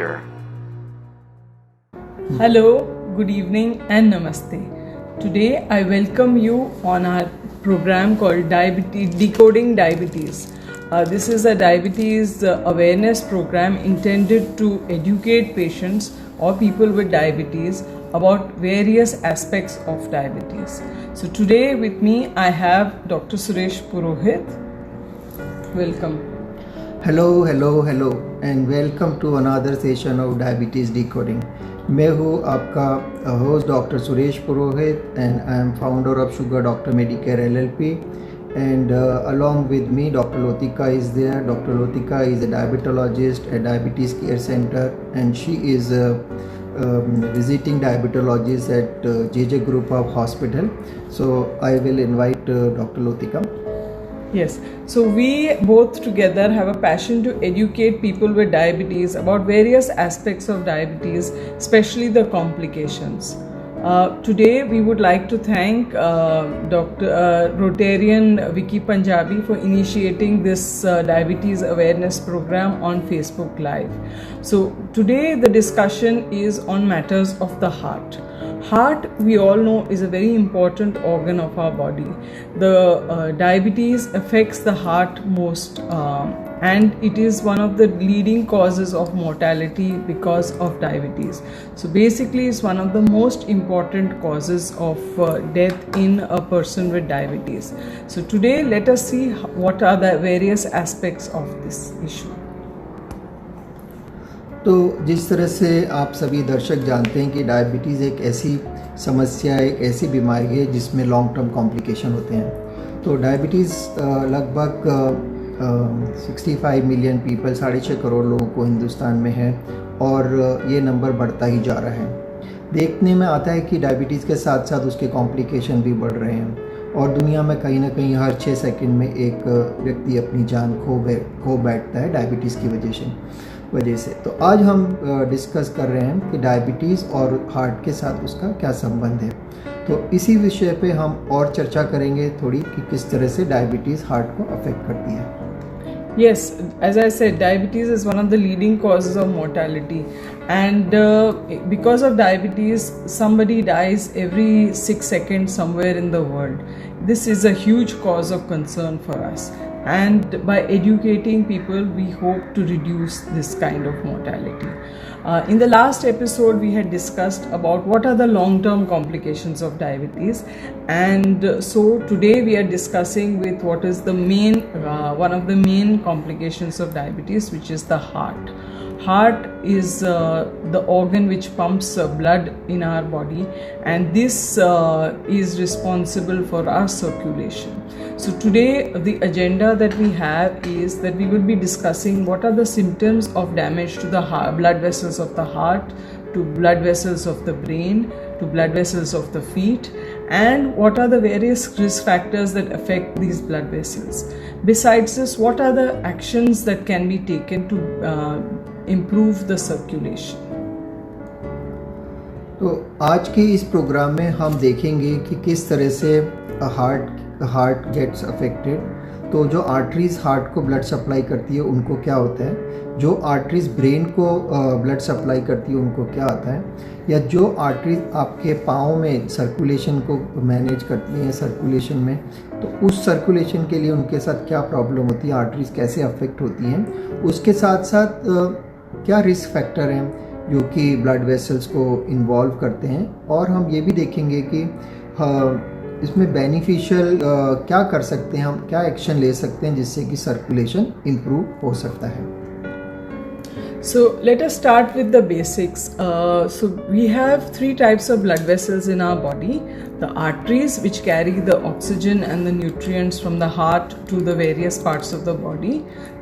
Center. Hello, good evening and namaste. Today I welcome you on our program called Decoding Diabetes. This is a diabetes awareness program intended to educate patients or people with diabetes about various aspects of diabetes. So today with me I have Dr. Suresh Purohit. Welcome. Hello and welcome to another session of diabetes decoding. मैं हूँ आपका host doctor Suresh Purohit and I am founder of Sugar Doctor Medicare LLP and along with me Dr. Lotika is there. Dr. Lotika is a diabetologist at Diabetes Care Center and she is visiting diabetologist at JJ Group of Hospital. So I will invite Dr. Lotika. Yes, so we both together have a passion to educate people with diabetes about various aspects of diabetes, especially the complications. Today we would like to thank Dr. Rotarian Vicky Punjabi for initiating this diabetes awareness program on Facebook Live. So today the discussion is on matters of the heart. Heart, we all know, is a very important organ of our body. The diabetes affects the heart most and it is one of the leading causes of mortality because of diabetes. So basically it's one of the most important causes of death in a person with diabetes. So today let us see what are the various aspects of this issue. तो जिस तरह से आप सभी दर्शक जानते हैं कि डायबिटीज़ एक ऐसी समस्या है, एक ऐसी बीमारी है जिसमें लॉन्ग टर्म कॉम्प्लिकेशन होते हैं। तो डायबिटीज़ लगभग 65 मिलियन पीपल, 6.5 करोड़ लोगों को हिंदुस्तान में है और ये नंबर बढ़ता ही जा रहा है। देखने में आता है कि डायबिटीज़ के साथ साथ उसके कॉम्प्लिकेशन भी बढ़ रहे हैं और दुनिया में कहीं ना कहीं हर 6 सेकंड में एक व्यक्ति अपनी जान खो बैठता है डायबिटीज़ की वजह से। तो आज हम डिस्कस कर रहे हैं कि डायबिटीज़ और हार्ट के साथ उसका क्या संबंध है। तो इसी विषय पे हम और चर्चा करेंगे थोड़ी कि किस तरह से डायबिटीज़ हार्ट को अफेक्ट करती है। Yes, as I said, diabetes is one of the leading causes of mortality and because of diabetes somebody dies every 6 seconds somewhere in the world. This is a huge cause of concern for us and by educating people we hope to reduce this kind of mortality. In the last episode we had discussed about what are the long-term complications of diabetes and so today we are discussing with what is the main one of the main complications of diabetes, which is the heart. Heart is the organ which pumps blood in our body and this is responsible for our circulation. So today the agenda that we have is that we will be discussing what are the symptoms of damage to the heart, blood vessels of the heart, to blood vessels of the brain, to blood vessels of the feet, and what are the various risk factors that affect these blood vessels. Besides this, what are the actions that can be taken to improve the circulation. तो आज के इस programme में हम देखेंगे कि किस तरह से हार्ट गेट्स अफेक्टेड। तो जो आर्टरीज हार्ट को ब्लड सप्लाई करती है उनको क्या होता है, जो आर्टरीज ब्रेन को ब्लड सप्लाई करती है उनको क्या आता है, या जो आर्टरीज आपके पाँव में सर्कुलेशन को मैनेज करती हैं सर्कुलेशन में, तो उस सर्कुलेशन के लिए उनके साथ क्या प्रॉब्लम होती है, आर्टरीज कैसे अफेक्ट होती हैं, उसके साथ साथ क्या रिस्क फैक्टर हैं जो कि ब्लड वेसल्स को इन्वॉल्व करते हैं, और हम ये भी देखेंगे कि इसमें बेनिफिशियल क्या कर सकते हैं, हम क्या एक्शन ले सकते हैं जिससे कि सर्कुलेशन इम्प्रूव हो सकता है। So let us start with the basics. So we have 3 types of blood vessels in our body. The arteries, which carry the oxygen and the nutrients from the heart to the various parts of the body.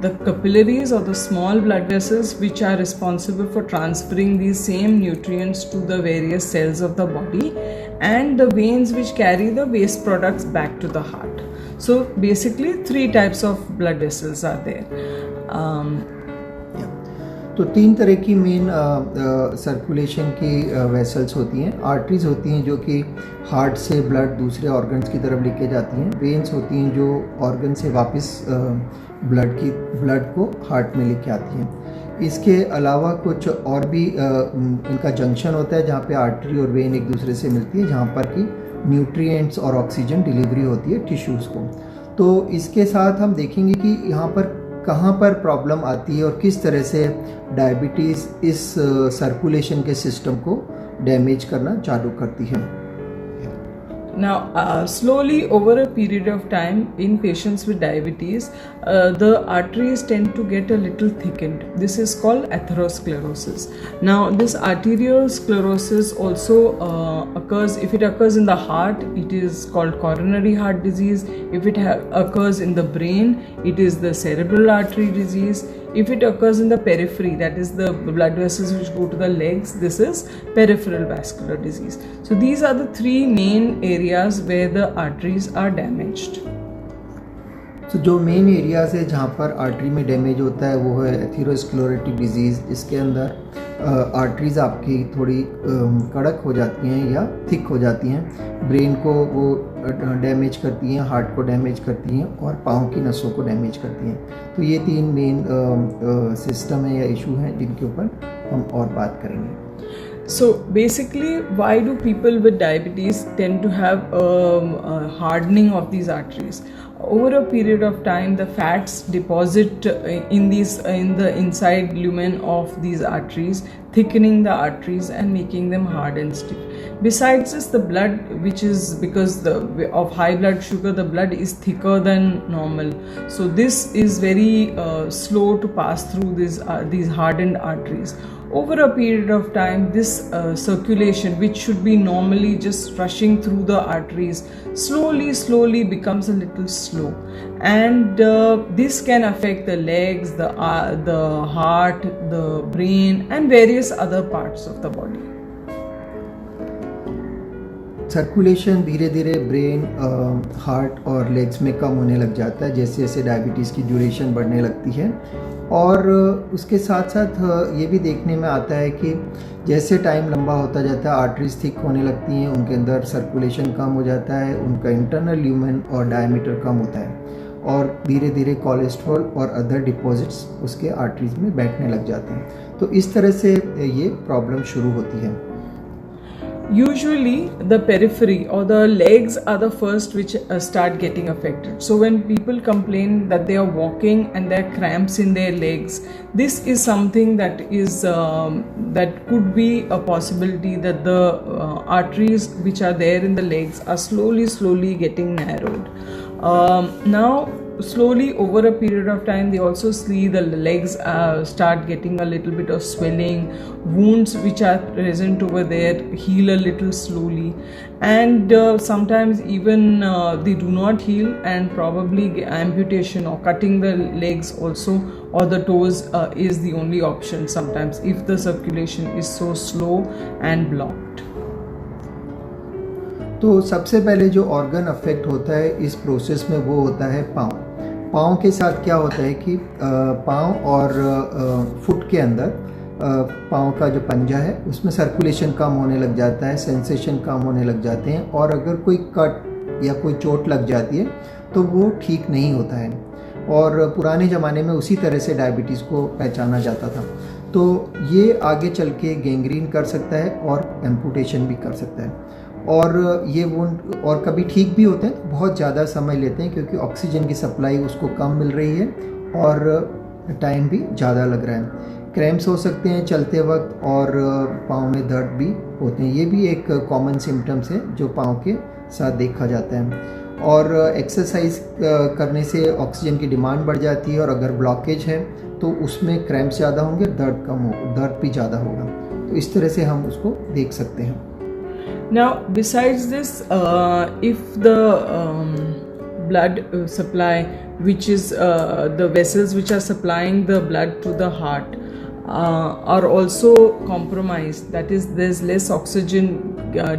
The capillaries or the small blood vessels, which are responsible for transferring these same nutrients to the various cells of the body. And the veins, which carry the waste products back to the heart. So basically 3 types of blood vessels are there. तो 3 तरह की main circulation की vessels होती हैं। Arteries होती हैं जो कि हार्ट से ब्लड दूसरे ऑर्गन्स की तरफ लेके जाती हैं। वेन्स होती हैं जो ऑर्गन से वापस ब्लड को हार्ट में लेके आती हैं। इसके अलावा कुछ और भी इनका जंक्शन होता है जहाँ पे आर्टरी और वेन एक दूसरे से मिलती है, जहाँ पर कि न्यूट्रिएंट्स और ऑक्सीजन डिलीवरी होती है टिश्यूज़ को। तो इसके साथ हम देखेंगे कि यहाँ पर कहाँ पर प्रॉब्लम आती है और किस तरह से डायबिटीज़ इस सर्कुलेशन के सिस्टम को डैमेज करना चालू करती है। Now, slowly over a period of time in patients with diabetes, the arteries tend to get a little thickened. This is called atherosclerosis. Now, this arteriosclerosis also occurs, if it occurs in the heart, it is called coronary heart disease. If it occurs in the brain, it is the cerebral artery disease. If it occurs in the periphery, that is the blood vessels which go to the legs, this is peripheral vascular disease. So these are the three main areas where the arteries are damaged. तो जो main areas है जहाँ पर artery में damage होता है वो है एथेरोस्क्लेरोटिक डिजीज़। इसके अंदर आर्टरीज आपकी थोड़ी कड़क हो जाती हैं या थिक हो जाती हैं, ब्रेन को वो डैमेज करती हैं, हार्ट को डैमेज करती हैं और पाँव की नसों को डैमेज करती हैं। तो ये तीन मेन सिस्टम है या इशू हैं जिनके ऊपर हम और बात करेंगे। So basically, why do people with diabetes tend to have a hardening of these arteries? Over a period of time, the fats deposit in the inside lumen of these arteries, thickening the arteries and making them hard and stiff. Besides this, the blood, which is because of high blood sugar, the blood is thicker than normal. So this is very slow to pass through these hardened arteries. Over a period of time, this circulation, which should be normally just rushing through the arteries, slowly becomes a little slow, and this can affect the legs, the heart, the brain, and various other parts of the body. Circulation धीरे धीरे brain, heart और legs में कम होने लग जाता है जैसे जैसे डायबिटीज़ की ड्यूरेशन बढ़ने लगती है। और उसके साथ साथ ये भी देखने में आता है कि जैसे टाइम लंबा होता जाता है आर्टरीज थिक होने लगती हैं, उनके अंदर सर्कुलेशन कम हो जाता है, उनका इंटरनल ल्यूमेन और डायमीटर कम होता है और धीरे धीरे कोलेस्ट्रॉल और अदर डिपॉजिट्स उसके आर्टरीज में बैठने लग जाते हैं। तो इस तरह से ये प्रॉब्लम शुरू होती है। Usually the periphery or the legs are the first which start getting affected. So when people complain that they are walking and there are cramps in their legs, this is something that is that could be a possibility that the arteries which are there in the legs are slowly getting narrowed. Now slowly over a period of time they also see the legs start getting a little bit of swelling, wounds which are present over there heal a little slowly, and sometimes even they do not heal, and probably amputation or cutting the legs also or the toes is the only option sometimes if the circulation is so slow and blocked. तो सबसे पहले जो organ affect होता है इस process में वो होता है पाँव। पाँव के साथ क्या होता है कि पाँव और फुट के अंदर पाँव का जो पंजा है उसमें सर्कुलेशन कम होने लग जाता है, सेंसेशन कम होने लग जाते हैं, और अगर कोई कट या कोई चोट लग जाती है तो वो ठीक नहीं होता है। और पुराने ज़माने में उसी तरह से डायबिटीज़ को पहचाना जाता था। तो ये आगे चल के गैंग्रीन कर सकता है और एम्पुटेशन भी कर सकता है, और ये वुंड और कभी ठीक भी होते हैं तो बहुत ज़्यादा समय लेते हैं क्योंकि ऑक्सीजन की सप्लाई उसको कम मिल रही है और टाइम भी ज़्यादा लग रहा है। क्रैम्प्स हो सकते हैं चलते वक्त और पाँव में दर्द भी होते हैं। ये भी एक कॉमन सिम्टम्स है जो पाँव के साथ देखा जाता है। और एक्सरसाइज करने से ऑक्सीजन की डिमांड बढ़ जाती है, और अगर ब्लॉकेज है तो उसमें क्रैम्प्स ज़्यादा होंगे, दर्द भी ज़्यादा होगा। तो इस तरह से हम उसको देख सकते हैं। Now, besides this, if the blood supply, which is the vessels which are supplying the blood to the heart, are also compromised, that is, there's less oxygen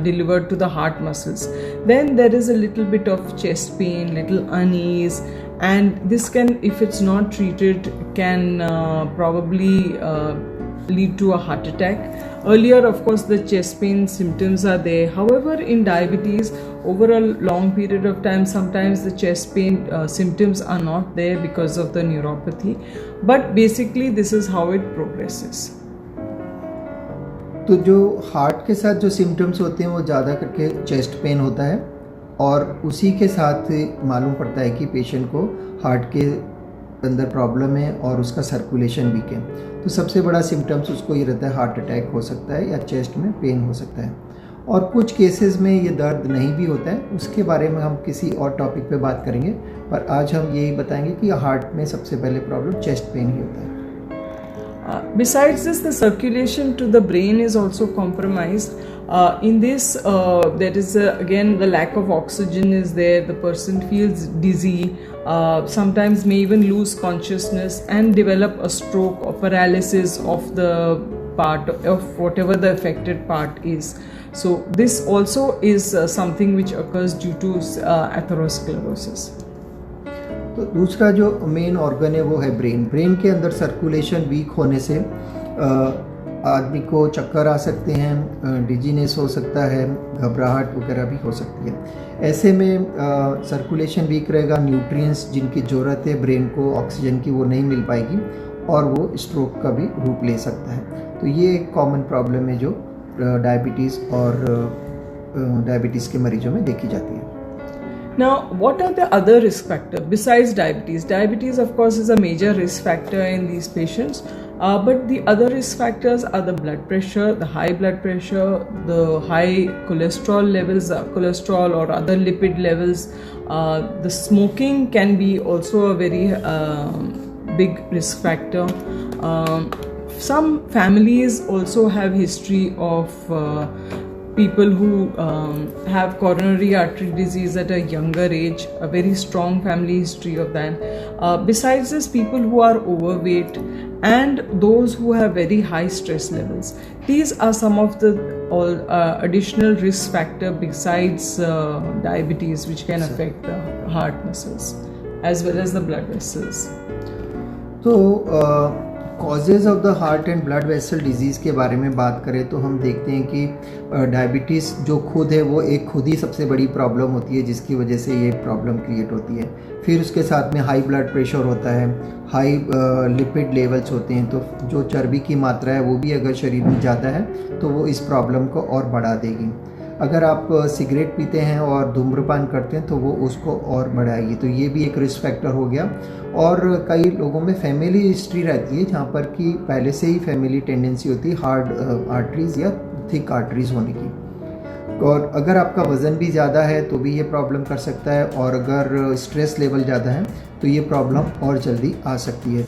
delivered to the heart muscles, then there is a little bit of chest pain, little unease, and this can, if it's not treated, can probably lead to a heart attack. Earlier, of course, the chest pain symptoms are there. However, in diabetes, over a long period of time, sometimes the chest pain symptoms are not there because of the neuropathy. But basically, this is how it progresses. तो जो heart के साथ जो symptoms होते हैं वो ज़्यादा करके चेस्ट पेन होता है और उसी के साथ मालूम पड़ता है कि पेशेंट को हार्ट के अंदर प्रॉब्लम है और उसका सर्कुलेशन वीक है। तो सबसे बड़ा सिम्टम्स उसको ये रहता है, हार्ट अटैक हो सकता है या चेस्ट में पेन हो सकता है। और कुछ केसेस में ये दर्द नहीं भी होता है, उसके बारे में हम किसी और टॉपिक पे बात करेंगे, पर आज हम यही बताएंगे कि हार्ट में सबसे पहले प्रॉब्लम चेस्ट पेन ही होता है। Besides this, the circulation to the brain is also compromised. In this, there is again the lack of oxygen is there. The person feels dizzy, sometimes may even lose consciousness and develop a stroke or paralysis of the part of whatever the affected part is. So this also is something which occurs due to atherosclerosis. तो दूसरा जो main organ है वो है brain. Brain के अंदर circulation week होने से आदमी को चक्कर आ सकते हैं, डिजीनेस हो सकता है, घबराहट वगैरह भी हो सकती है। ऐसे में सर्कुलेशन वीक रहेगा, न्यूट्रिएंट्स जिनकी ज़रूरत है ब्रेन को ऑक्सीजन की वो नहीं मिल पाएगी और वो स्ट्रोक का भी रूप ले सकता है। तो ये एक कॉमन प्रॉब्लम है जो डायबिटीज़ और डायबिटीज़ के मरीजों में देखी जाती है। Now, what are the other risk factors besides diabetes? Diabetes, of course, is a major risk factor in these patients. But the other risk factors are the blood pressure, the high blood pressure, the high cholesterol levels, cholesterol or other lipid levels. The smoking can be also a very big risk factor. Some families also have history of people who have coronary artery disease at a younger age, a very strong family history of that. Besides this, people who are overweight and those who have very high stress levels. These are some of the additional risk factor besides diabetes which can affect the heart muscles as well as the blood vessels. तो causes of the heart and blood vessel disease के बारे में बात करें तो हम देखते हैं कि डायबिटीज़ जो खुद है वो एक खुद ही सबसे बड़ी प्रॉब्लम होती है जिसकी वजह से ये प्रॉब्लम क्रिएट होती है। फिर उसके साथ में हाई ब्लड प्रेशर होता है, हाई लिपिड लेवल्स होते हैं, तो जो चर्बी की मात्रा है वो भी अगर शरीर में ज़्यादा है तो वो इस प्रॉब्लम को और बढ़ा देगी। अगर आप सिगरेट पीते हैं और धूम्रपान करते हैं तो वो उसको और बढ़ाएगी, तो ये भी एक रिस्क फैक्टर हो गया। और कई लोगों में फैमिली हिस्ट्री रहती है जहाँ पर कि पहले से ही फैमिली टेंडेंसी होती है हार्ड आर्टरीज़ या थिक आर्टरीज़ होने की। और अगर आपका वज़न भी ज़्यादा है तो भी ये प्रॉब्लम कर सकता है, और अगर स्ट्रेस लेवल ज़्यादा है तो ये प्रॉब्लम और जल्दी आ सकती है।